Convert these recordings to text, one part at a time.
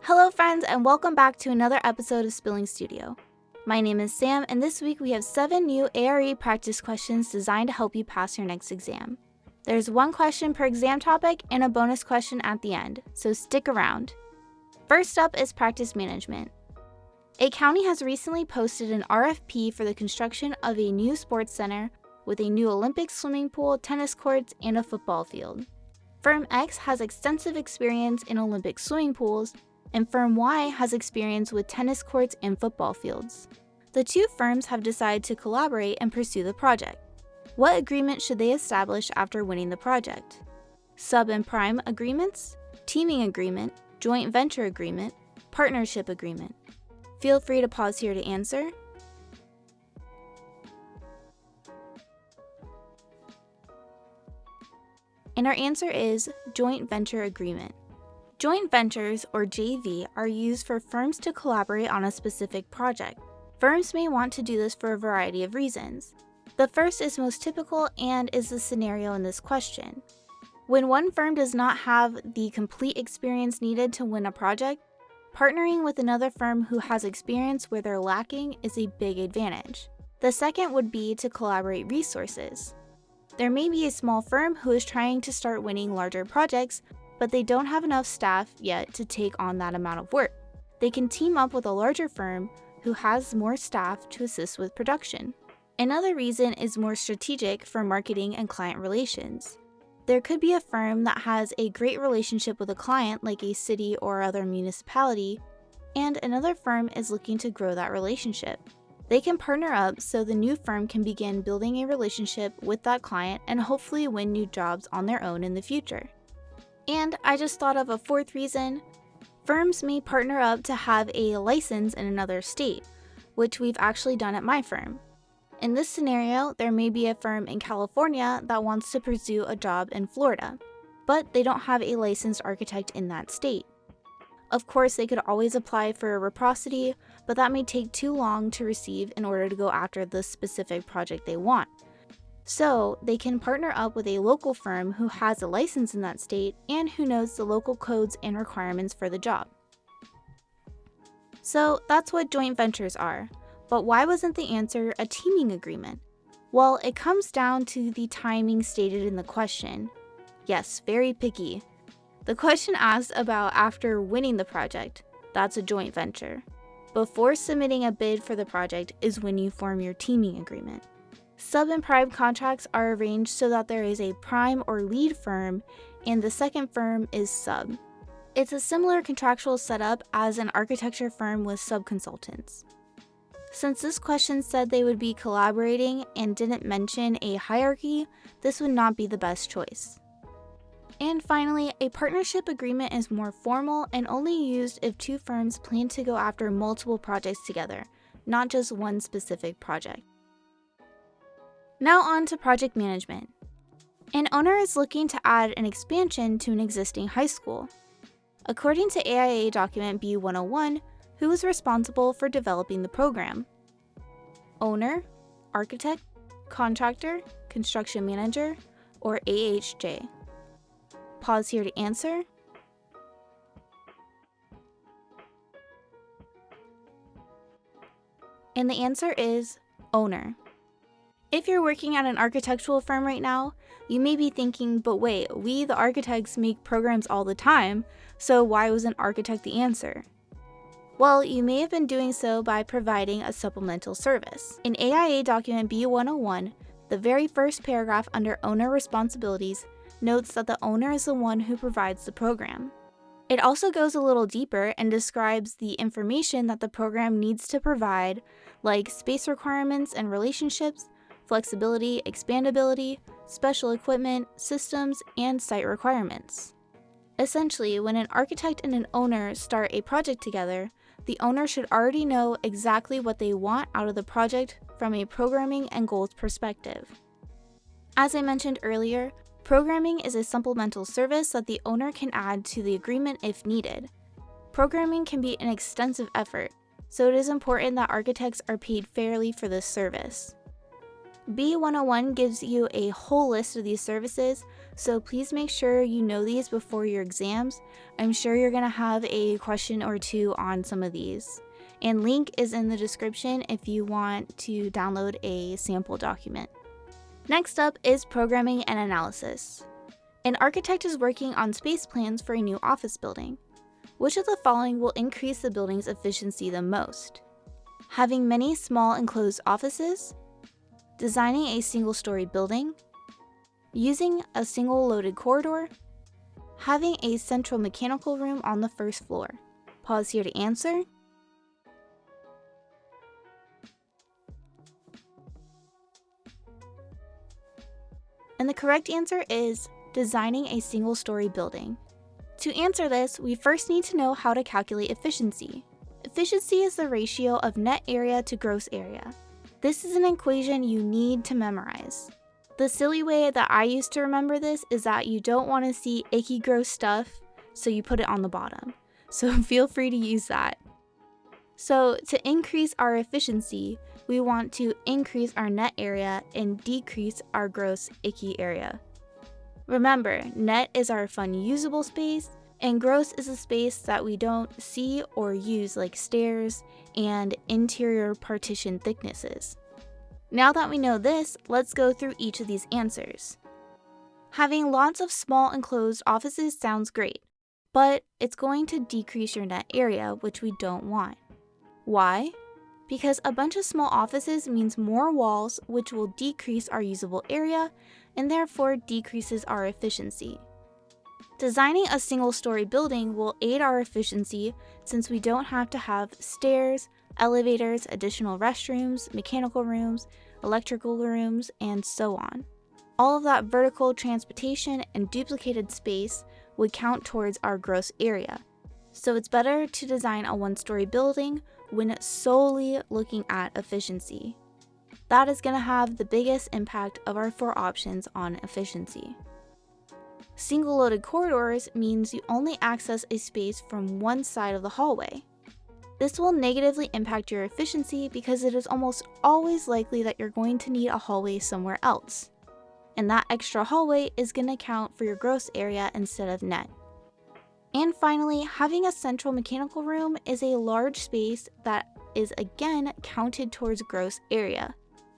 Hello friends, and welcome back to another episode of Spilling Studio. My name is Sam, and this week we have 7 new ARE practice questions designed to help you pass your next exam. There's 1 question per exam topic and a bonus question at the end, so stick around. First up is practice management. A county has recently posted an RFP for the construction of a new sports center with a new Olympic swimming pool, tennis courts, and a football field. Firm X has extensive experience in Olympic swimming pools, and Firm Y has experience with tennis courts and football fields. The 2 firms have decided to collaborate and pursue the project. What agreement should they establish after winning the project? Sub and prime agreements, teaming agreement, joint venture agreement, partnership agreement. Feel free to pause here to answer. And our answer is joint venture agreement. Joint ventures, or JV, are used for firms to collaborate on a specific project. Firms may want to do this for a variety of reasons. The first is most typical and is the scenario in this question. When one firm does not have the complete experience needed to win a project, partnering with another firm who has experience where they're lacking is a big advantage. The second would be to collaborate resources. There may be a small firm who is trying to start winning larger projects, but they don't have enough staff yet to take on that amount of work. They can team up with a larger firm who has more staff to assist with production. Another reason is more strategic for marketing and client relations. There could be a firm that has a great relationship with a client like a city or other municipality, and another firm is looking to grow that relationship. They can partner up so the new firm can begin building a relationship with that client and hopefully win new jobs on their own in the future. And I just thought of a 4th reason. Firms may partner up to have a license in another state, which we've actually done at my firm. In this scenario, there may be a firm in California that wants to pursue a job in Florida, but they don't have a licensed architect in that state. Of course, they could always apply for a reciprocity, but that may take too long to receive in order to go after the specific project they want. So, they can partner up with a local firm who has a license in that state and who knows the local codes and requirements for the job. So, that's what joint ventures are. But why wasn't the answer a teaming agreement? Well, it comes down to the timing stated in the question. Yes, very picky. The question asked about after winning the project. That's a joint venture. Before submitting a bid for the project is when you form your teaming agreement. Sub and prime contracts are arranged so that there is a prime or lead firm and the second firm is sub. It's a similar contractual setup as an architecture firm with sub-consultants. Since this question said they would be collaborating and didn't mention a hierarchy, this would not be the best choice. And finally, a partnership agreement is more formal and only used if 2 firms plan to go after multiple projects together, not just one specific project. Now on to project management. An owner is looking to add an expansion to an existing high school. According to AIA document B101, who is responsible for developing the program? Owner, architect, contractor, construction manager, or AHJ? Pause here to answer. And the answer is owner. If you're working at an architectural firm right now, you may be thinking, but wait, we the architects make programs all the time, so why was an architect the answer? Well, you may have been doing so by providing a supplemental service. In AIA document B101, the very first paragraph under owner responsibilities notes that the owner is the one who provides the program. It also goes a little deeper and describes the information that the program needs to provide, like space requirements and relationships, flexibility, expandability, special equipment, systems, and site requirements. Essentially, when an architect and an owner start a project together, the owner should already know exactly what they want out of the project from a programming and goals perspective. As I mentioned earlier, programming is a supplemental service that the owner can add to the agreement if needed. Programming can be an extensive effort, so it is important that architects are paid fairly for this service. B101 gives you a whole list of these services, so please make sure you know these before your exams. I'm sure you're going to have a question or two on some of these. And link is in the description if you want to download a sample document. Next up is programming and analysis. An architect is working on space plans for a new office building. Which of the following will increase the building's efficiency the most? Having many small enclosed offices, designing a single-story building, using a single loaded corridor, having a central mechanical room on the first floor. Pause here to answer. And the correct answer is designing a single-story building. To answer this, we first need to know how to calculate efficiency. Efficiency is the ratio of net area to gross area. This is an equation you need to memorize. The silly way that I used to remember this is that you don't want to see icky gross stuff, so you put it on the bottom. So feel free to use that. So to increase our efficiency, we want to increase our net area and decrease our gross icky area. Remember, net is our fun usable space, and gross is a space that we don't see or use, like stairs and interior partition thicknesses. Now that we know this, let's go through each of these answers. Having lots of small enclosed offices sounds great, but it's going to decrease your net area, which we don't want. Why? Because a bunch of small offices means more walls, which will decrease our usable area and therefore decreases our efficiency. Designing a single-story building will aid our efficiency since we don't have to have stairs, elevators, additional restrooms, mechanical rooms, electrical rooms, and so on. All of that vertical transportation and duplicated space would count towards our gross area. So it's better to design a one-story building when solely looking at efficiency. That is going to have the biggest impact of our 4 options on efficiency. Single-loaded corridors means you only access a space from one side of the hallway. This will negatively impact your efficiency because it is almost always likely that you're going to need a hallway somewhere else. And that extra hallway is going to count for your gross area instead of net. And finally, having a central mechanical room is a large space that is again counted towards gross area.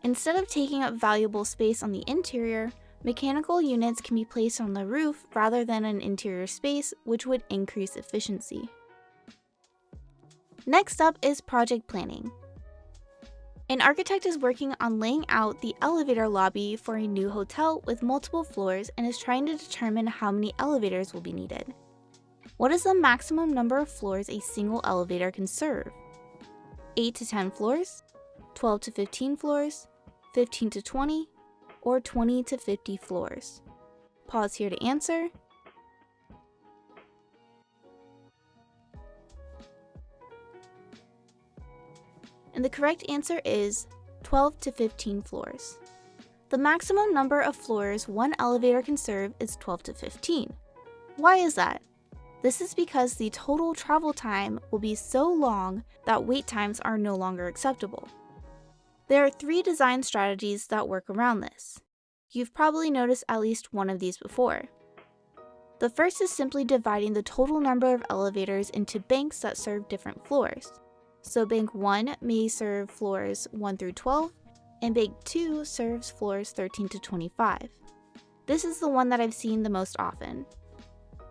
Instead of taking up valuable space on the interior, mechanical units can be placed on the roof rather than an interior space, which would increase efficiency. Next up is project planning. An architect is working on laying out the elevator lobby for a new hotel with multiple floors and is trying to determine how many elevators will be needed. What is the maximum number of floors a single elevator can serve? 8 to 10 floors, 12 to 15 floors, 15 to 20, or 20 to 50 floors? Pause here to answer. And the correct answer is 12 to 15 floors. The maximum number of floors one elevator can serve is 12 to 15. Why is that? This is because the total travel time will be so long that wait times are no longer acceptable. There are 3 design strategies that work around this. You've probably noticed at least one of these before. The first is simply dividing the total number of elevators into banks that serve different floors. So bank 1 may serve floors 1 through 12, and bank 2 serves floors 13 to 25. This is the one that I've seen the most often.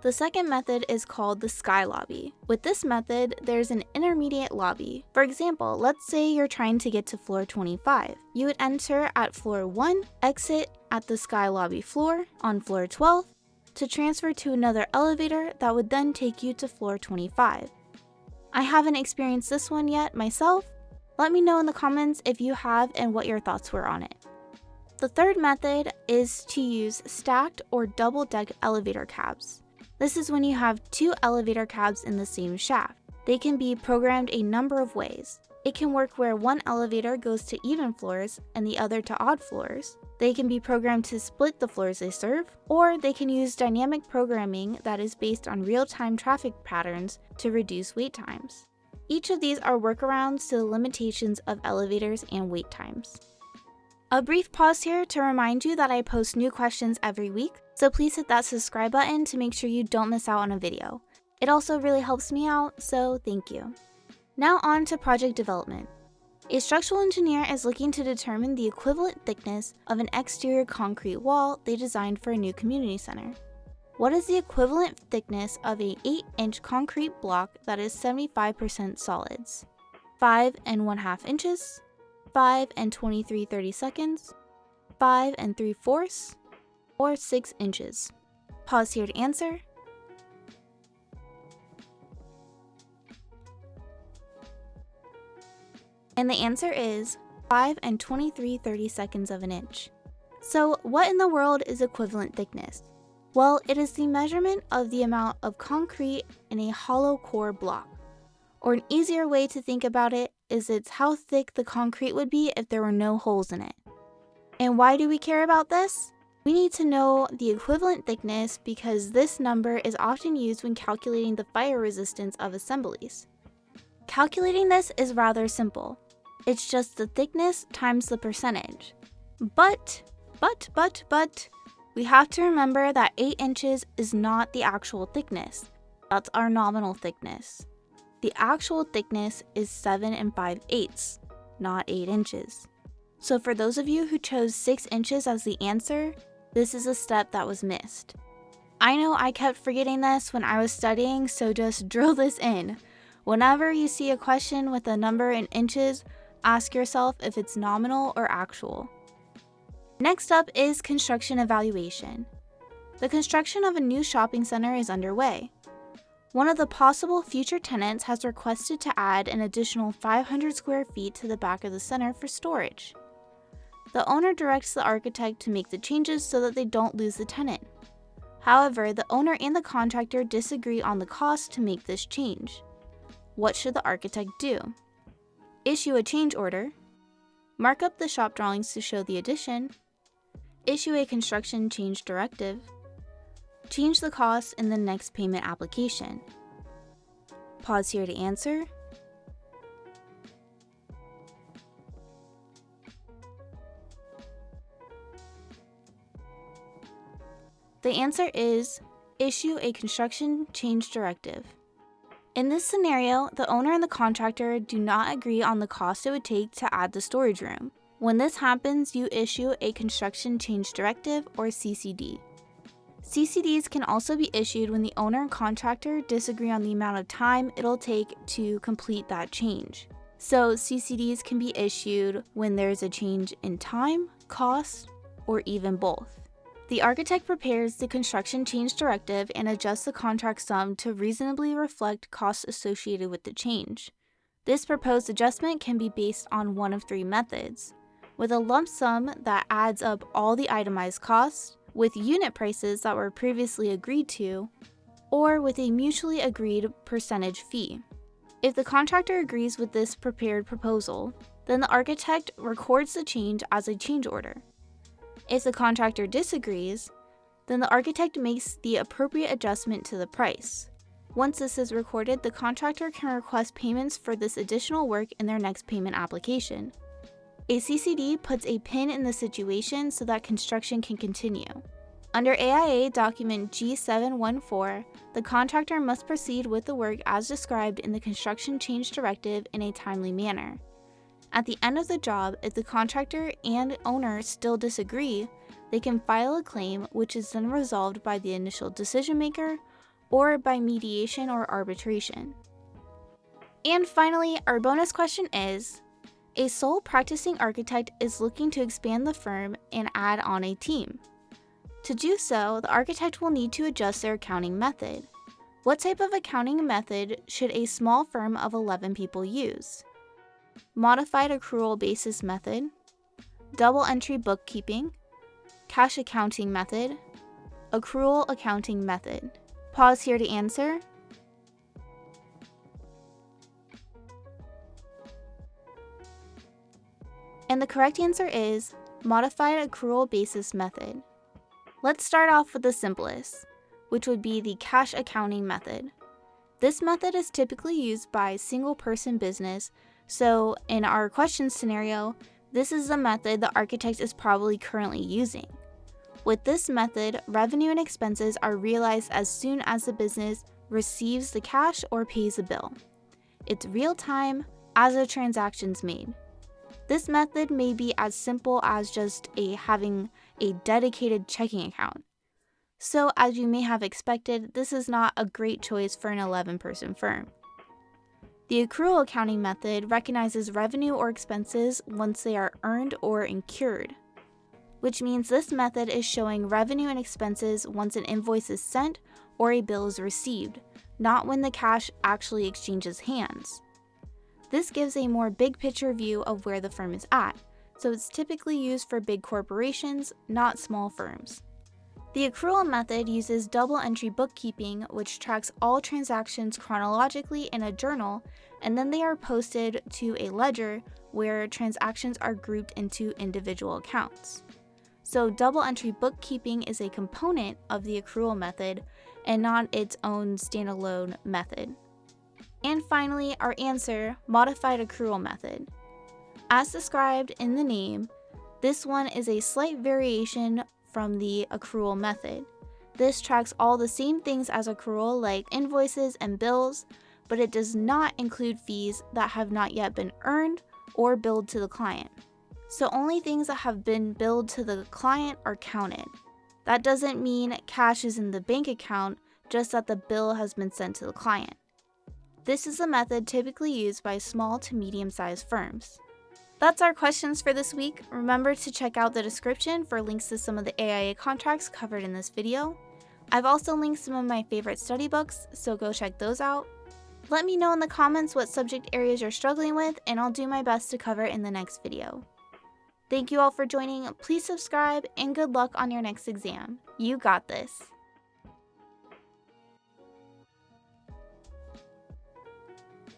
The second method is called the sky lobby. With this method, there's an intermediate lobby. For example, let's say you're trying to get to floor 25. You would enter at floor 1, exit at the sky lobby floor on floor 12, to transfer to another elevator that would then take you to floor 25. I haven't experienced this one yet myself. Let me know in the comments if you have and what your thoughts were on it. The third method is to use stacked or double-deck elevator cabs. This is when you have 2 elevator cabs in the same shaft. They can be programmed a number of ways. It can work where one elevator goes to even floors and the other to odd floors. They can be programmed to split the floors they serve, or they can use dynamic programming that is based on real-time traffic patterns to reduce wait times. Each of these are workarounds to the limitations of elevators and wait times. A brief pause here to remind you that I post new questions every week, so please hit that subscribe button to make sure you don't miss out on a video. It also really helps me out, so thank you. Now on to project development. A structural engineer is looking to determine the equivalent thickness of an exterior concrete wall they designed for a new community center. What is the equivalent thickness of an 8-inch concrete block that is 75% solids? 5 1/2 inches, 5 23/32, 5 3/4, or 6 inches? Pause here to answer. And the answer is 5 23/32 of an inch. So what in the world is equivalent thickness? Well, it is the measurement of the amount of concrete in a hollow core block. Or an easier way to think about it is it's how thick the concrete would be if there were no holes in it. And why do we care about this? We need to know the equivalent thickness because this number is often used when calculating the fire resistance of assemblies. Calculating this is rather simple. It's just the thickness times the percentage. But, we have to remember that 8 inches is not the actual thickness. That's our nominal thickness. The actual thickness is 7 5/8, not 8 inches. So for those of you who chose 6 inches as the answer, this is a step that was missed. I know I kept forgetting this when I was studying, so just drill this in. Whenever you see a question with a number in inches, ask yourself if it's nominal or actual. Next up is construction evaluation. The construction of a new shopping center is underway. One of the possible future tenants has requested to add an additional 500 square feet to the back of the center for storage. The owner directs the architect to make the changes so that they don't lose the tenant. However, the owner and the contractor disagree on the cost to make this change. What should the architect do? Issue a change order, mark up the shop drawings to show the addition, issue a construction change directive, change the cost in the next payment application. Pause here to answer. The answer is issue a construction change directive. In this scenario, the owner and the contractor do not agree on the cost it would take to add the storage room. When this happens, you issue a construction change directive or CCD. CCDs can also be issued when the owner and contractor disagree on the amount of time it'll take to complete that change. So CCDs can be issued when there's a change in time, cost, or even both. The architect prepares the construction change directive and adjusts the contract sum to reasonably reflect costs associated with the change. This proposed adjustment can be based on one of 3 methods, with a lump sum that adds up all the itemized costs, with unit prices that were previously agreed to, or with a mutually agreed percentage fee. If the contractor agrees with this prepared proposal, then the architect records the change as a change order. If the contractor disagrees, then the architect makes the appropriate adjustment to the price. Once this is recorded, the contractor can request payments for this additional work in their next payment application. A CCD puts a pin in the situation so that construction can continue. Under AIA document G714, the contractor must proceed with the work as described in the construction change directive in a timely manner. At the end of the job, if the contractor and owner still disagree, they can file a claim which is then resolved by the initial decision maker or by mediation or arbitration. And finally, our bonus question is, a sole practicing architect is looking to expand the firm and add on a team. To do so, the architect will need to adjust their accounting method. What type of accounting method should a small firm of 11 people use? Modified accrual basis method, double entry bookkeeping, cash accounting method, accrual accounting method. Pause here to answer. And the correct answer is modified accrual basis method. Let's start off with the simplest, which would be the cash accounting method. This method is typically used by single-person business, so in our question scenario, This is the method the architect is probably currently using. With this method, revenue and expenses are realized as soon as the business receives the cash or pays a bill. It's real time as a transaction's made. This method may be as simple as just having a dedicated checking account. So, as you may have expected, this is not a great choice for an 11-person firm. The accrual accounting method recognizes revenue or expenses once they are earned or incurred, which means this method is showing revenue and expenses once an invoice is sent or a bill is received, not when the cash actually exchanges hands. This gives a more big picture view of where the firm is at, so it's typically used for big corporations, not small firms. The accrual method uses double entry bookkeeping, which tracks all transactions chronologically in a journal, and then they are posted to a ledger where transactions are grouped into individual accounts. So double entry bookkeeping is a component of the accrual method and not its own standalone method. And finally, our answer, modified accrual method. As described in the name, this one is a slight variation from the accrual method. This tracks all the same things as accrual, like invoices and bills, but it does not include fees that have not yet been earned or billed to the client. So only things that have been billed to the client are counted. That doesn't mean cash is in the bank account, just that the bill has been sent to the client. This is a method typically used by small to medium-sized firms. That's our questions for this week. Remember to check out the description for links to some of the AIA contracts covered in this video. I've also linked some of my favorite study books, so go check those out. Let me know in the comments what subject areas you're struggling with, and I'll do my best to cover it in the next video. Thank you all for joining. Please subscribe, and good luck on your next exam. You got this.